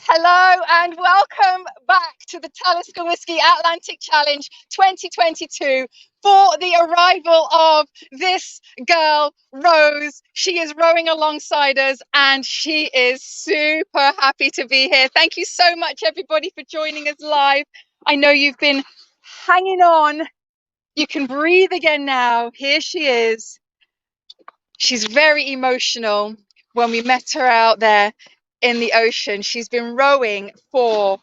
Hello and welcome back to the Talisker Whisky Atlantic Challenge 2022 for the arrival of this girl, Rose. She is rowing alongside us and she is super happy to be here. Thank you so much, everybody, for joining us live. I know you've been hanging on. You can breathe again now. Here she is. She's very emotional. When we met her out there in the ocean, she's been rowing for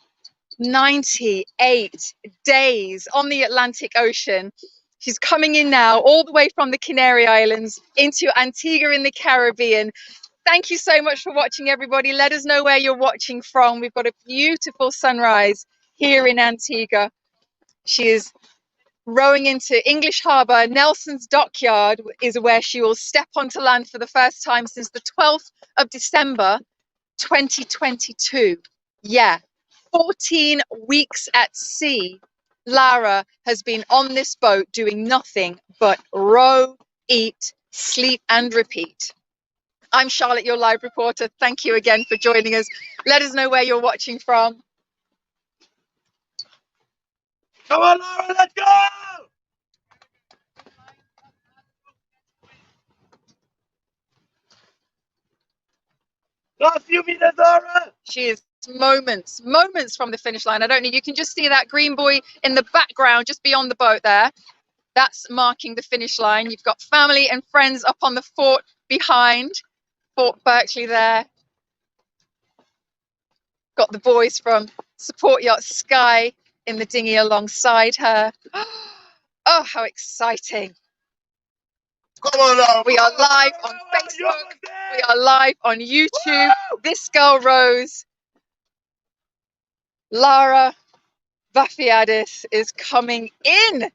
98 days on the Atlantic Ocean. She's coming in now all the way from the Canary Islands into Antigua in the Caribbean. Thank you so much for watching, everybody. Let us know where you're watching from. We've got a beautiful sunrise here in Antigua. She is rowing into English Harbour. Nelson's Dockyard is where she will step onto land for the first time since the 12th of December 2022. Yeah, 14 weeks at sea. Lara has been on this boat doing nothing but row, eat, sleep and repeat. I'm Charlotte, your live reporter. Thank you again for joining us. Let us know where you're watching from. Come on, Lara, let's go! Last few meters, Lara! She is moments from the finish line. I don't know, you can just see that green buoy in the background just beyond the boat there. That's marking the finish line. You've got family and friends up on the fort behind, Fort Berkeley there. Got the boys from Support Yacht Sky in the dinghy alongside her. Oh, how exciting. Come on, Lara. We are live on Facebook. We are live on YouTube. This girl, Rose, Lara Vafiadis, is coming in.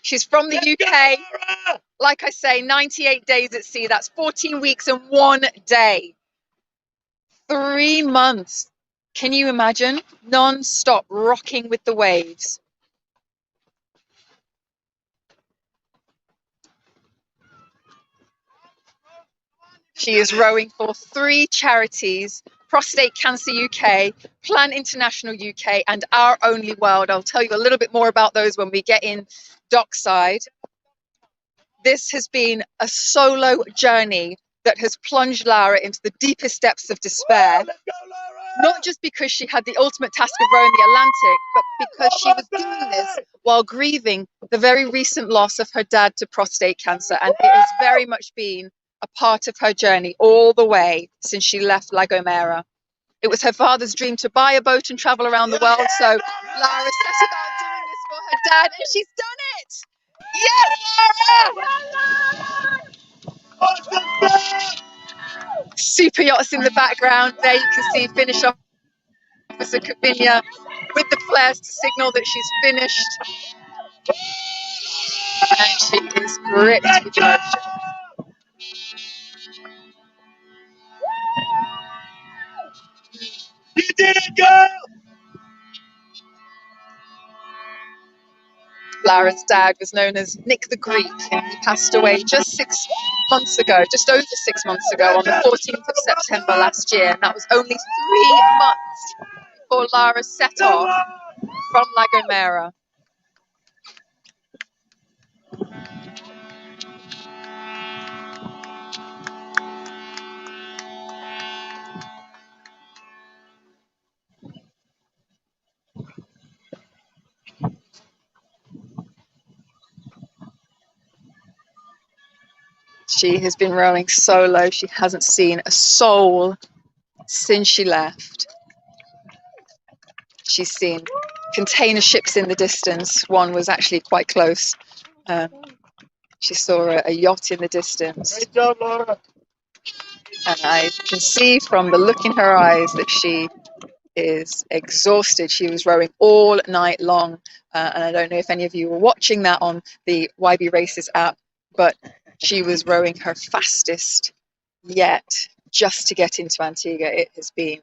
She's from the UK. Like I say, 98 days at sea. That's 14 weeks and 1 day. 3 months. Can you imagine? Non-stop rocking with the waves. She is rowing for 3 charities: Prostate Cancer UK, Plan International UK, and Our Only World. I'll tell you a little bit more about those when we get in dockside. This has been a solo journey that has plunged Lara into the deepest depths of despair. Let's go, Lara! Not just because she had the ultimate task of rowing the Atlantic, but because she was doing this while grieving the very recent loss of her dad to prostate cancer. And it has very much been a part of her journey all the way since she left La Gomera. It was her father's dream to buy a boat and travel around the world, so Lara set about doing this for her dad, and she's done it! Yes, Lara! Super yachts in the background. There you can see Finish Officer Kavinia with the flares to signal that she's finished. And she is gripped with emotion. You did it, girl! Lara's dad was known as Nick the Greek, and he passed away just 6 months ago, just over 6 months ago, on the 14th of September last year. And that was only 3 months before Lara set off from La Gomera. She has been rowing solo. She hasn't seen a soul since she left. She's seen container ships in the distance. One was actually quite close. She saw a yacht in the distance. Great job, Lara. And I can see from the look in her eyes that she is exhausted. She was rowing all night long. And I don't know if any of you were watching that on the YB Races app, but she was rowing her fastest yet. just to get into Antigua. It has been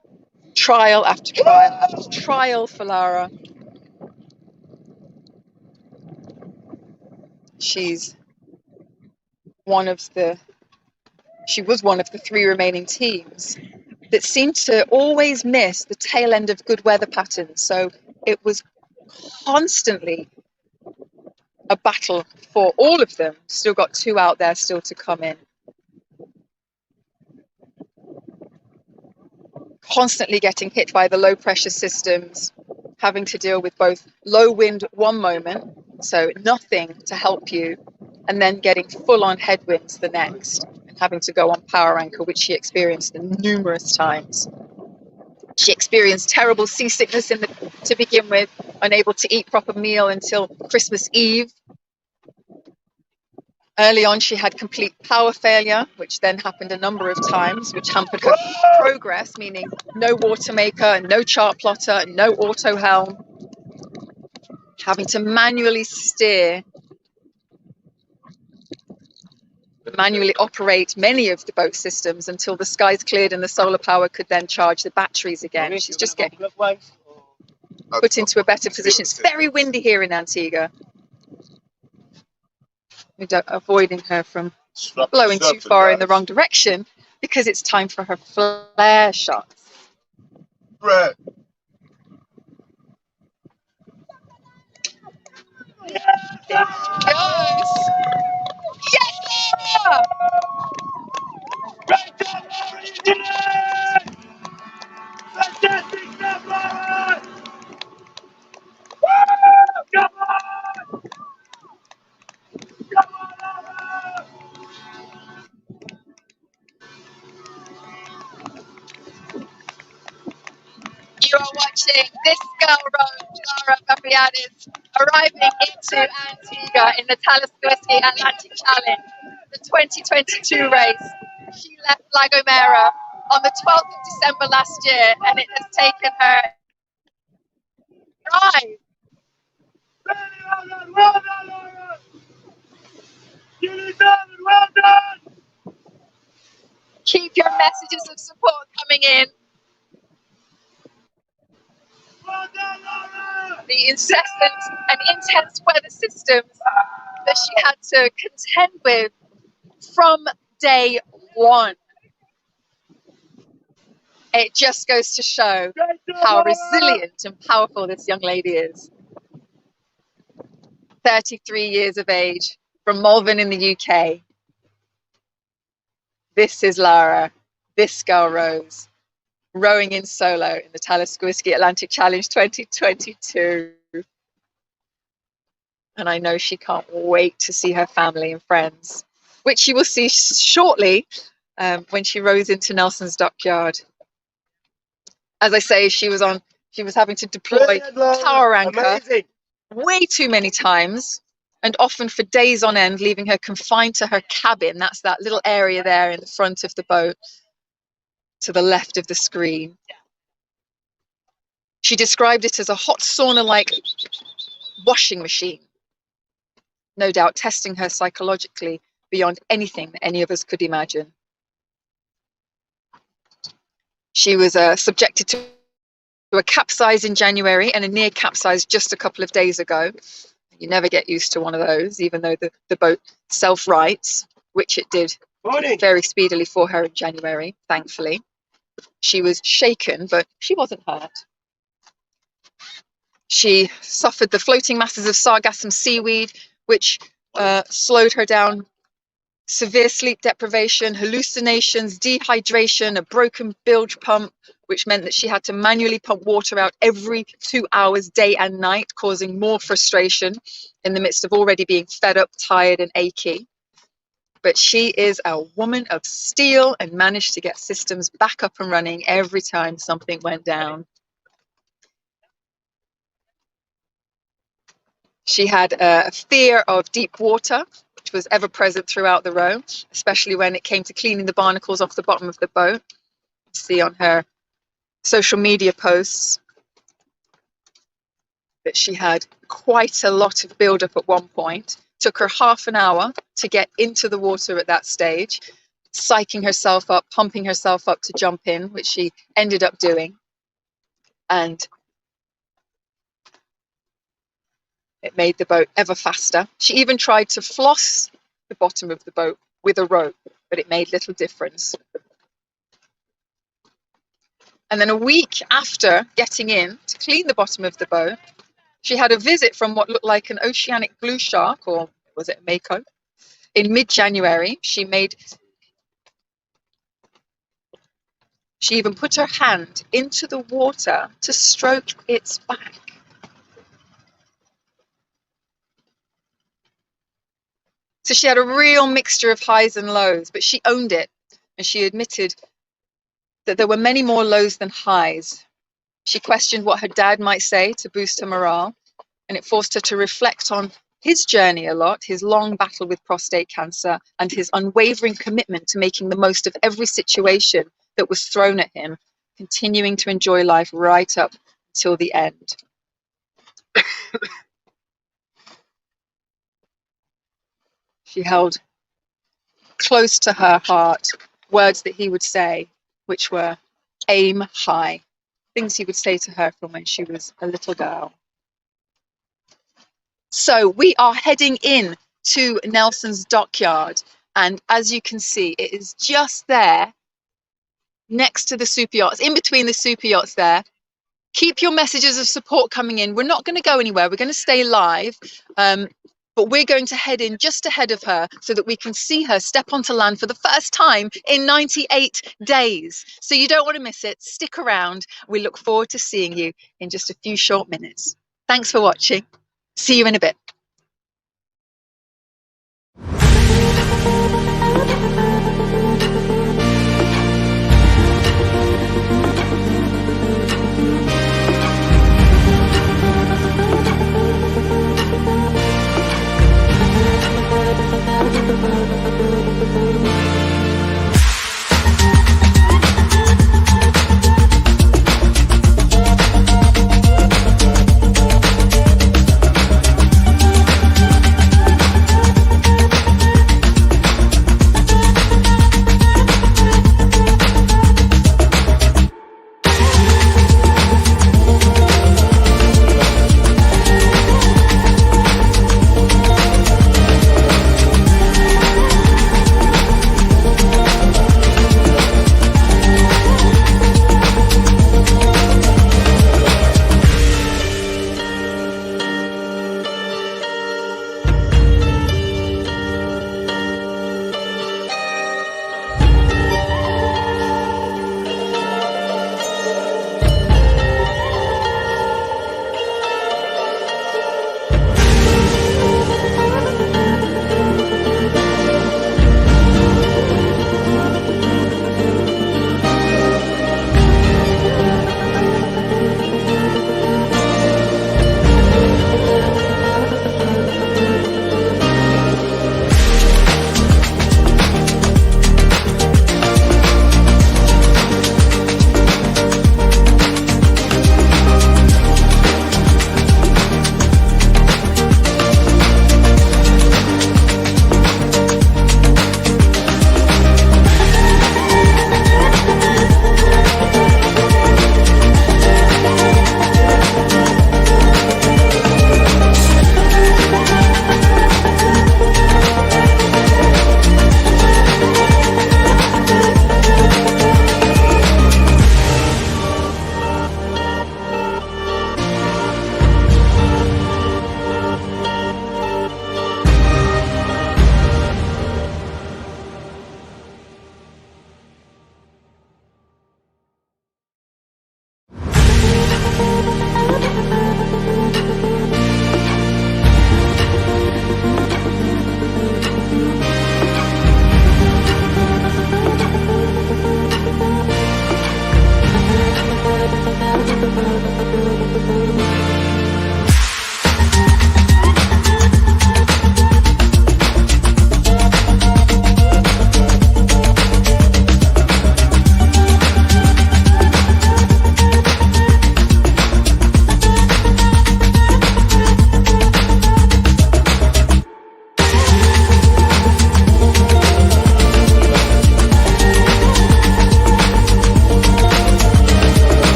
trial after trial after trial for Lara. She was one of the 3 remaining teams that seemed to always miss the tail end of good weather patterns. So it was constantly a battle for all of them. Still got 2 out there still to come in. Constantly getting hit by the low pressure systems, having to deal with both low wind one moment, so nothing to help you, and then getting full on headwinds the next, and having to go on power anchor, which she experienced numerous times. She experienced terrible seasickness to begin with, unable to eat proper meal until Christmas Eve. Early on, she had complete power failure, which then happened a number of times, which hampered her progress, meaning no water maker, no chart plotter, no auto helm, having to manually steer, manually operate many of the boat systems until the skies cleared and the solar power could then charge the batteries again. She's just getting put into a better position. It's very windy here in Antigua. Avoiding her from blowing too far in the wrong direction because it's time for her flare shots. Right. There she goes. Yes, Lara! Great job, Laura! You did it! Fantastic stuff, Laura! Woo! Come on! Come on, Laura! You are watching this girl road, Lara Papiadis, arriving into Antigua in the Talisker Whisky Atlantic Challenge, the 2022 race. She left La Gomera on the 12th of December last year, and it has taken her drive. Well done, Laura! You deserve it, well done! Keep your messages of support coming in. Well done, Laura! The incessant and intense weather systems that she had to contend with from day one. It just goes to show how resilient and powerful this young lady is. 33 years of age, from Malvern in the UK. This is Lara, this girl Rose, rowing in solo in the Talisker Whisky Atlantic Challenge 2022. And I know she can't wait to see her family and friends, which you will see shortly when she rows into Nelson's Dockyard. As I say, she was having to deploy power anchor Amazing. way too many times, and often for days on end, leaving her confined to her cabin. That's that little area there in the front of the boat to the left of the screen. She described it as a hot sauna-like washing machine, no doubt testing her psychologically beyond anything that any of us could imagine. She was subjected to a capsize in January and a near capsize just a couple of days ago. You never get used to one of those, even though the boat self-rights, which it did very speedily for her in January, thankfully. She was shaken, but she wasn't hurt. She suffered the floating masses of sargassum seaweed, which slowed her down. Severe sleep deprivation, hallucinations, dehydration, a broken bilge pump, which meant that she had to manually pump water out every 2 hours, day and night, causing more frustration in the midst of already being fed up, tired and achy. But she is a woman of steel and managed to get systems back up and running every time something went down. She had a fear of deep water, which was ever present throughout the row, especially when it came to cleaning the barnacles off the bottom of the boat. See on her social media posts that she had quite a lot of build-up at one point. Took her half an hour to get into the water at that stage. psyching herself up, pumping herself up to jump in, which she ended up doing. And it made the boat ever faster. She even tried to floss the bottom of the boat with a rope, but it made little difference. And then a week after getting in to clean the bottom of the boat, she had a visit from what looked like an oceanic blue shark, or was it a mako? In mid-January, she even put her hand into the water to stroke its back. So she had a real mixture of highs and lows, but she owned it, and she admitted that there were many more lows than highs. She questioned what her dad might say to boost her morale, and it forced her to reflect on his journey a lot, his long battle with prostate cancer, and his unwavering commitment to making the most of every situation that was thrown at him, continuing to enjoy life right up till the end. She held close to her heart words that he would say, which were aim high, things he would say to her from when she was a little girl. So we are heading in to Nelson's dockyard, and as you can see, it is just there next to the super yachts, in between the super yachts there. Keep your messages of support coming in. We're not going to go anywhere. We're going to stay live, but we're going to head in just ahead of her so that we can see her step onto land for the first time in 98 days. So you don't want to miss it. Stick around. We look forward to seeing you in just a few short minutes. Thanks for watching. See you in a bit.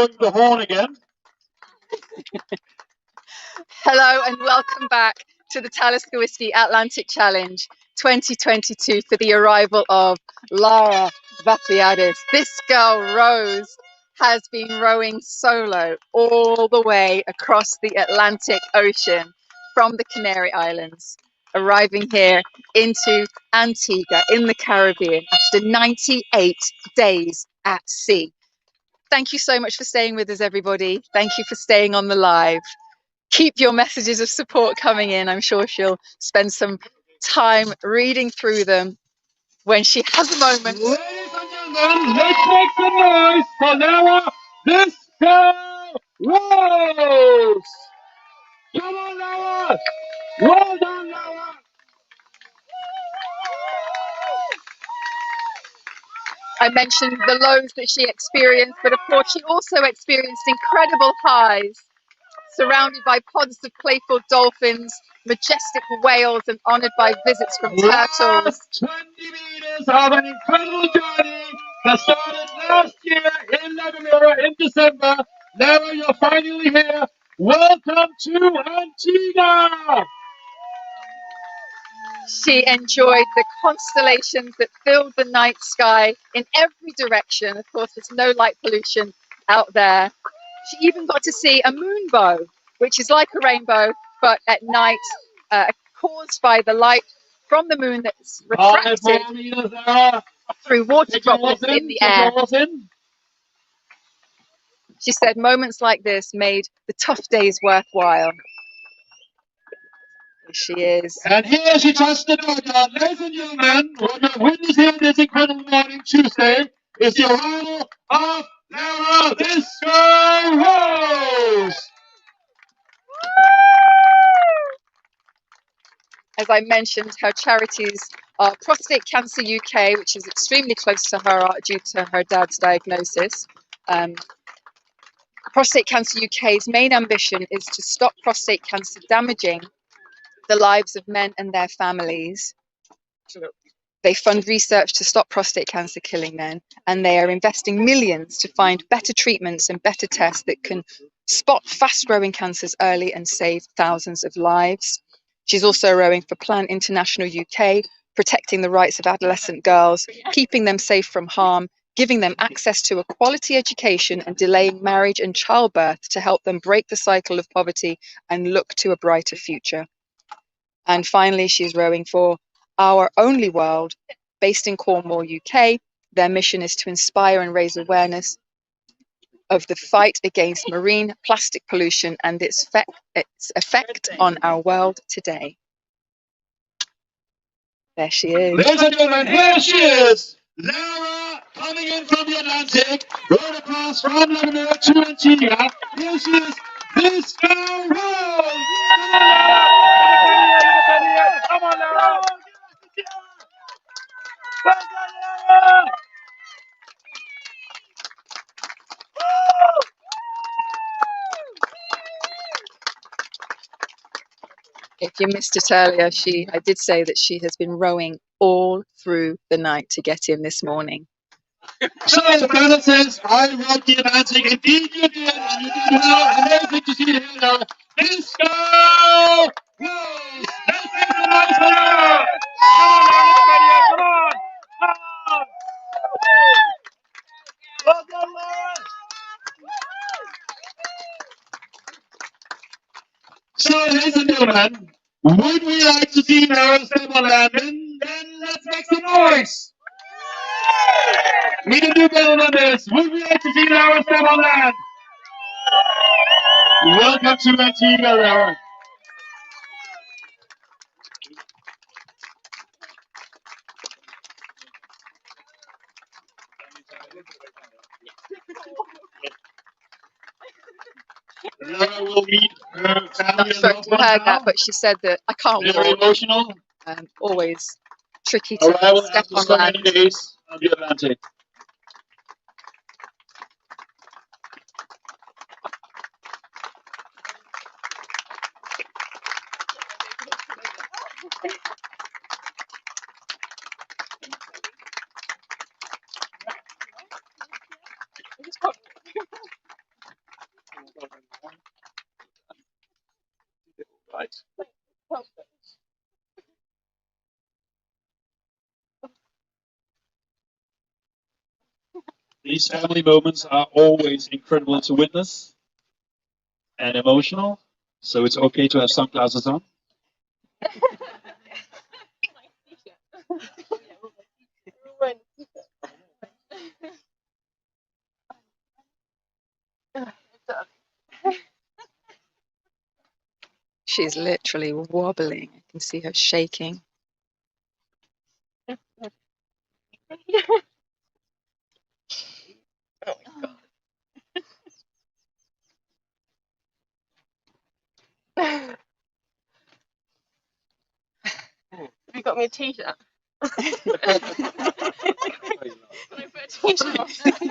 blowing the horn again. Hello and welcome back to the Talisker Whisky Atlantic Challenge 2022 for the arrival of Lara Vapiadis. This girl, Rose, has been rowing solo all the way across the Atlantic Ocean from the Canary Islands, arriving here into Antigua in the Caribbean after 98 days at sea. Thank you so much for staying with us, everybody. Thank you for staying on the live. Keep your messages of support coming in. I'm sure she'll spend some time reading through them when she has a moment. Ladies and gentlemen, let's make some noise for Lara this girl Rose. Come on, Lara. Well done, Lara. I mentioned the lows that she experienced, but of course she also experienced incredible highs, surrounded by pods of playful dolphins, majestic whales, and honoured by visits from turtles. Last 20 meters of an incredible journey that started last year in Lebanon in December. Lara, you're finally here. Welcome to Antigua. She enjoyed the constellations that filled the night sky in every direction. Of course, there's no light pollution out there. She even got to see a moonbow, which is like a rainbow, but at night, caused by the light from the moon that's refracted through water droplets in the air. She said moments like this made the tough days worthwhile. Here she is. And here she touched the dugout. Ladies and gentlemen, what you're witnessing this incredible morning Tuesday is the arrival of Lara this girl Rose. As I mentioned, her charities are Prostate Cancer UK, which is extremely close to her heart due to her dad's diagnosis. Prostate Cancer UK's main ambition is to stop prostate cancer damaging the lives of men and their families. They fund research to stop prostate cancer killing men, and they are investing millions to find better treatments and better tests that can spot fast-growing cancers early and save thousands of lives. She's also rowing for Plan International UK, protecting the rights of adolescent girls, keeping them safe from harm, giving them access to a quality education, and delaying marriage and childbirth to help them break the cycle of poverty and look to a brighter future. And finally, she's rowing for Our Only World, based in Cornwall, UK. Their mission is to inspire and raise awareness of the fight against marine plastic pollution and its effect on our world today. There she is. Ladies and gentlemen, here she is. Lara, coming in from the Atlantic, rowed across from Lebanon to Antigua. Here she is, this girl Rose. Come on, Lara. If you missed it earlier, I did say that she has been rowing all through the night to get in this morning. So the president says, I rowed the Atlantic. Indeed you did, and you did well. Amazing to see you here now. This girl Rose. Let's make some noise for her. Come on, everybody. Come on. Come on. Well done, Lara. So, ladies and gentlemen, would we like to see Lara step on land? Then let's make some noise. We can do better than this. Would we like to see Lara step on land? Welcome to Antigua, Lara. Lara will meet her family Not sure if you heard that, but she said that I can't Very walk. emotional. Always tricky to Arrival step after on so land. many days on the Atlantic. These family moments are always incredible to witness and emotional, so it's okay to have sunglasses on. She's literally wobbling. I can see her shaking. You got me a t-shirt.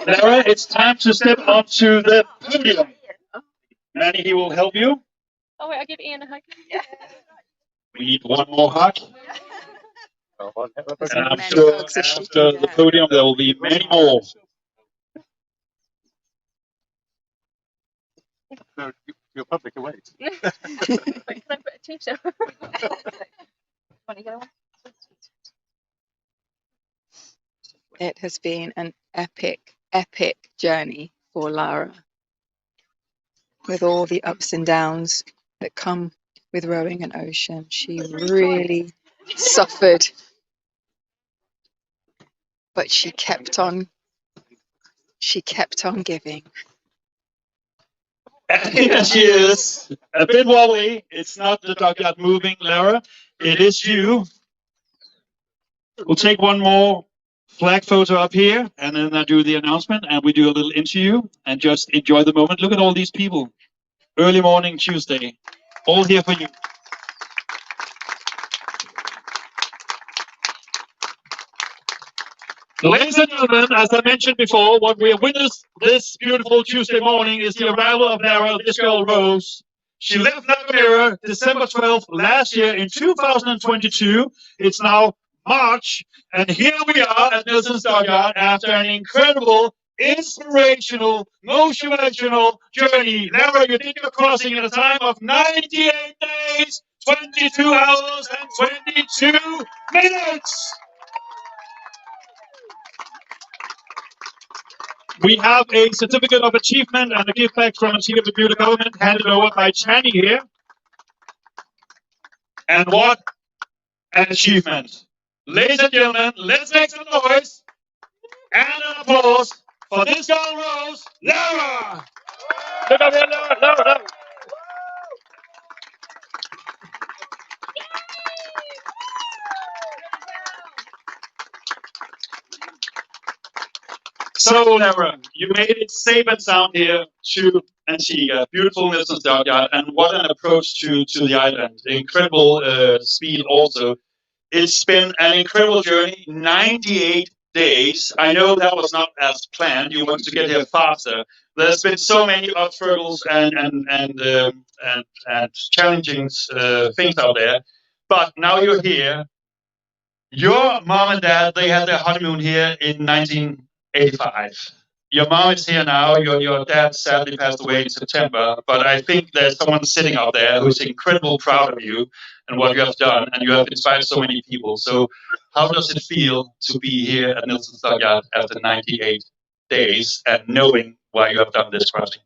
Lara, it's time to step onto the podium. Manny, he will help you. Oh wait, I'll give Ian a hug. We need one more hug. As And I'm many sure hugs as she after can the get. podium there will be many more. Your public awaits. Can I put a t-shirt? It has been an epic, epic journey for Lara, with all the ups and downs that come with rowing an ocean. She really suffered, but she kept on giving. Here she is, a bit wobbly. It's not the dockyard moving, Lara. It is you. We'll take one more flag photo up here, and then I do the announcement, and we do a little interview, and just enjoy the moment. Look at all these people. Early morning Tuesday, all here for you. Ladies and gentlemen, as I mentioned before, what we have witnessed this beautiful Tuesday morning is the arrival of Lara, this girl Rose. She left Nagamera December 12th last year in 2022. It's now March, and here we are at Nelson's Dockyard after an incredible, inspirational, motivational journey. Lara, you did your crossing in a time of 98 days, 22 hours, and 22 minutes. We have a certificate of achievement and a gift back from Antigua and Barbuda government handed over by Chani here. And what an achievement. Ladies and gentlemen, let's make some noise and an applause for this girl, Rose, Lara. Look up here, Lara. So, Lara, you made it safe and sound here to Antigua, beautiful Nelson's Dockyard, and what an approach to the island. Incredible speed also. It's been an incredible journey, 98 days. I know that was not as planned. You wanted to get here faster. There's been so many obstacles and challenging things out there. But now you're here. Your mom and dad, they had their honeymoon here in 1985. Your mom is here now. Your dad sadly passed away in September. But I think there's someone sitting out there who's incredibly proud of you and what you have done, and you have inspired so many people. So, how does it feel to be here at Nelson's Dockyard after 98 days and knowing why you have done this crossing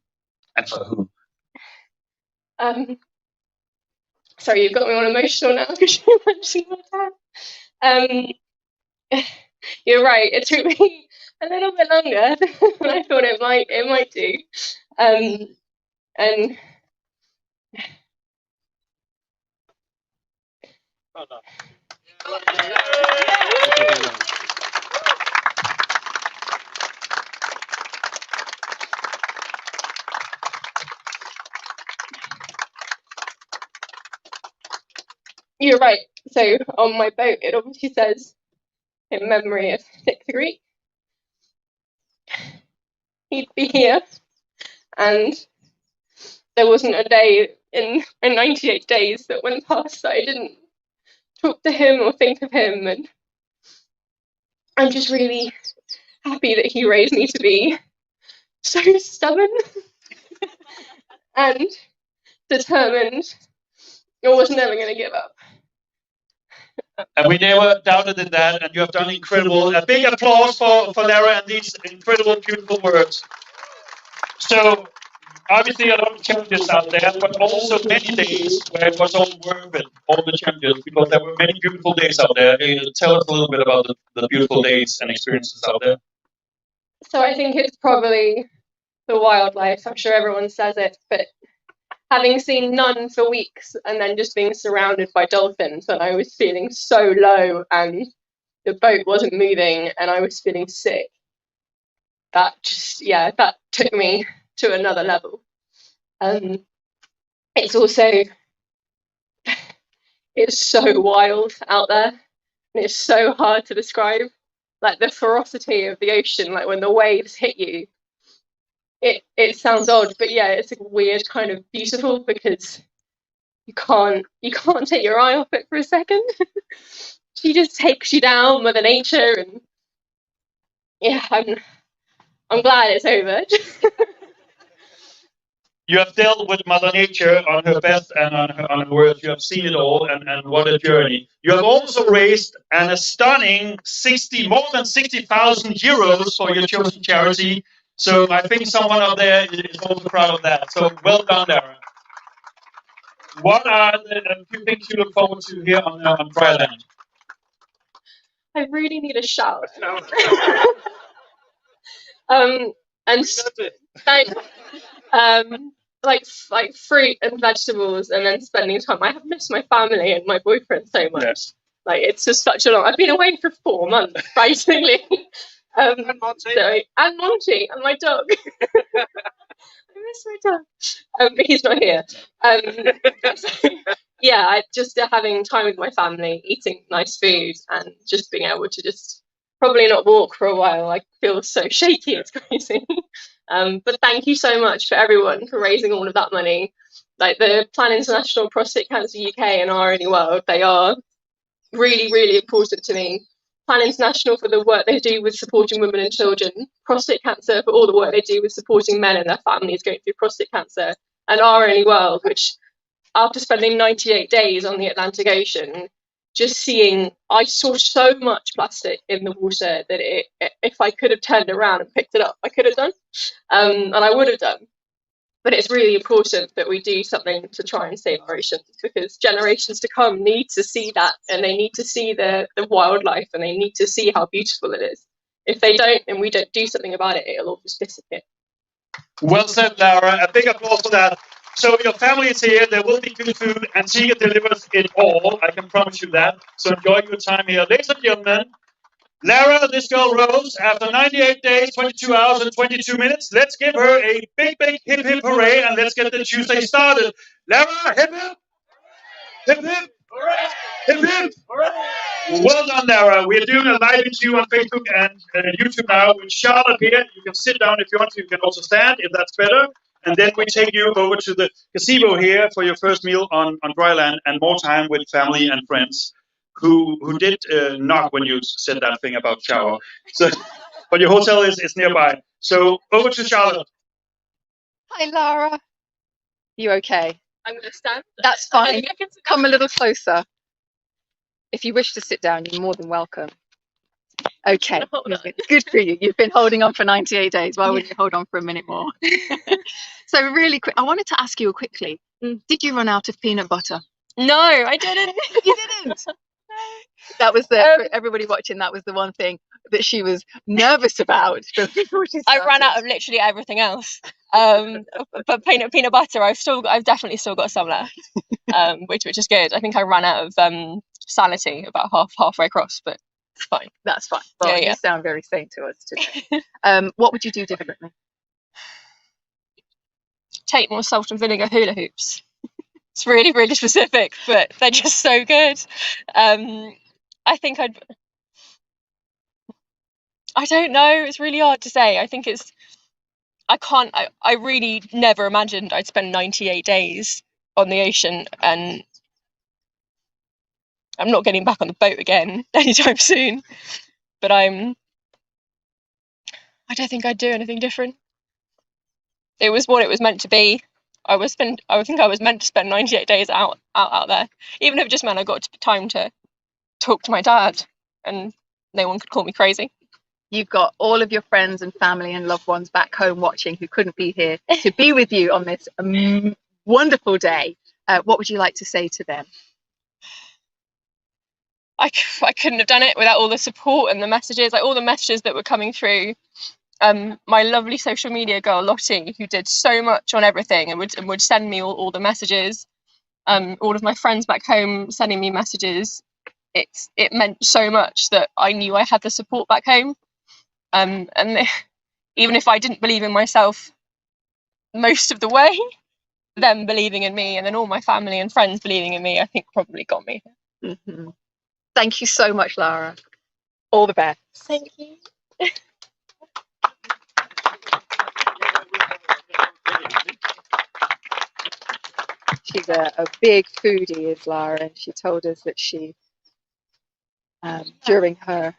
and for who? Sorry, you've got me all emotional now because you mentioned my dad. You're right. It took me a little bit longer than I thought it might do. And you're right. So on my boat, it obviously says in memory of Dick the Greek. He'd be here, and there wasn't a day in 98 days that went past that I didn't talk to him or think of him. And I'm just really happy that he raised me to be so stubborn and determined. I was never going to give up. And we never doubted in that, and you have done incredible. A big applause for Lara and these incredible, beautiful words. So, obviously a lot of challenges out there, but also many days where it was all worth it, all the challenges, because there were many beautiful days out there. Tell us a little bit about the beautiful days and experiences out there. So I think it's probably the wildlife. I'm sure everyone says it, but having seen none for weeks and then just being surrounded by dolphins when I was feeling so low and the boat wasn't moving and I was feeling sick, that just, yeah, that took me to another level. It's also, it's so wild out there and it's so hard to describe, like the ferocity of the ocean, like when the waves hit you. It sounds odd, but yeah, it's a weird kind of beautiful because you can't take your eye off it for a second. She just takes you down, Mother Nature, and yeah, I'm glad it's over. You have dealt with Mother Nature on her best and on her worst. You have seen it all, and what a journey. You have also raised an astonishing more than 60,000 euros for your chosen charity. So I think someone out there is also proud of that. So well done, Lara. What are the few things you look forward to here on dry land? I really need a shower. And like fruit and vegetables, and then spending time. I have missed my family and my boyfriend so much. Yes. Like it's just such a long. I've been away for 4 months, basically. And Monty and my dog. I miss my dog, but he's not here. So, yeah, I just having time with my family, eating nice food, and just being able to just probably not walk for a while. I feel so shaky, it's crazy. But thank you so much for everyone for raising all of that money. Like the Plan International, Prostate Cancer UK, and RNE World, they are really, really important to me. Plan International for the work they do with supporting women and children, prostate cancer for all the work they do with supporting men and their families going through prostate cancer, and RNE World, which after spending 98 days on the Atlantic Ocean, just seeing, I saw so much plastic in the water that if I could have turned around and picked it up, I could have done, and I would have done. But it's really important that we do something to try and save our oceans, because generations to come need to see that, and they need to see the wildlife, and they need to see how beautiful it is. If they don't, and we don't do something about it, it'll all just disappear. Well said, Lara. A big applause for that. So your family is here. There will be good food. Antigua delivers it all. I can promise you that. So enjoy your time here. Ladies and gentlemen, Lara, this girl Rose, after 98 days, 22 hours and 22 minutes, let's give her a big, big hip, hip, hooray, and let's get the Tuesday started. Lara, hip, hip, hip, hip, hooray, hip, hip, hooray. Well done, Lara. We're doing a live interview on Facebook and YouTube now with Charlotte here. You can sit down if you want to. You can also stand if that's better. And then we take you over to the gazebo here for your first meal on dry land and more time with family and friends. Who did knock when you said that thing about shower. So, but your hotel is nearby. So over to Charlotte. Hi, Lara. You okay? I'm going to stand. That's fine. Come a little closer. If you wish to sit down, you're more than welcome. Okay, good for you. You've been holding on for 98 days. Why wouldn't you hold on for a minute more? So really quick, I wanted to ask you quickly, did you run out of peanut butter? No, I didn't. You didn't? That was for everybody watching, that was the one thing that she was nervous about before she started. I ran out of literally everything else. But peanut butter, I've definitely still got some left, which is good. I think I ran out of sanity about halfway across, but it's fine. That's fine. Well, yeah. You sound very sane to us today. What would you do differently? Take more salt and vinegar hula hoops. It's really, really specific, but they're just so good. I think I don't know. It's really hard to say. I think I really never imagined I'd spend 98 days on the ocean, and I'm not getting back on the boat again anytime soon. But I don't think I'd do anything different. It was what it was meant to be. I think I was meant to spend 98 days out there, even if it just meant I got time to talk to my dad, and no one could call me crazy. You've got all of your friends and family and loved ones back home watching who couldn't be here to be with you on this wonderful day. What would you like to say to them? I couldn't have done it without all the support and the messages, like all the messages that were coming through. My lovely social media girl Lottie, who did so much on everything and would send me all the messages. All of my friends back home sending me messages. It meant so much that I knew I had the support back home. And even if I didn't believe in myself most of the way, them believing in me, and then all my family and friends believing in me, I think probably got me. Mm-hmm. Thank you so much, Lara. All the best. Thank you. She's a big foodie, is Lara, and she told us that she, during her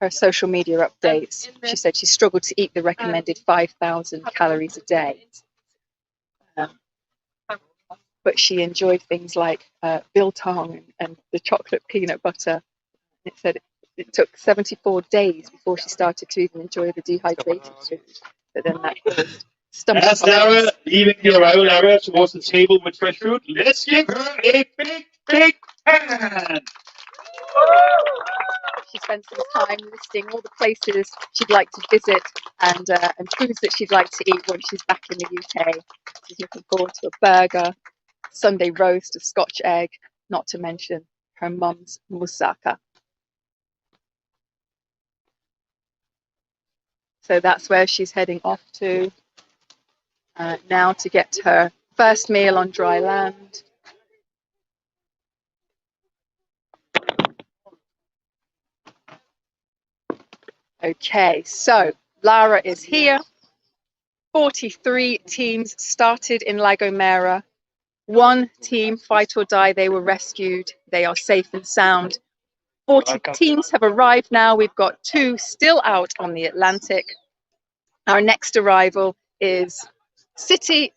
social media updates, she said she struggled to eat the recommended 5,000 calories a day. But she enjoyed things like biltong and the chocolate peanut butter. It said it took 74 days before she started to even enjoy the dehydrated food. But then that caused stomach That's Lara leaving the arrival area towards the table with fresh fruit. Let's give her a big hand. She spent some time listing all the places she'd like to visit and foods that she'd like to eat when she's back in the UK. She's looking forward to a burger, Sunday roast, a Scotch egg, not to mention her mum's moussaka. So that's where she's heading off to now to get her first meal on dry land. Okay, so Lara is here. 43 teams started in La Gomera. One team, fight or die, they were rescued. They are safe and sound. 40 teams have arrived now. We've got 2 still out on the Atlantic. Our next arrival is City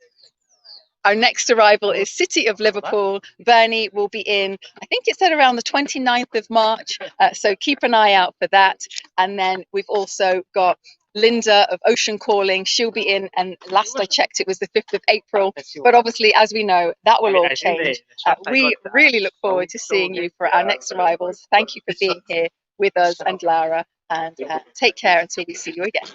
of Liverpool. Bernie will be in, I think it said around the 29th of March. So keep an eye out for that. And then we've also got Linda of Ocean Calling. She'll be in, and last I checked it was the 5th of April. But obviously, as we know, that will all change. We really look forward to seeing you for our next arrivals. Thank you for being here with us and Lara, and take care until we see you again.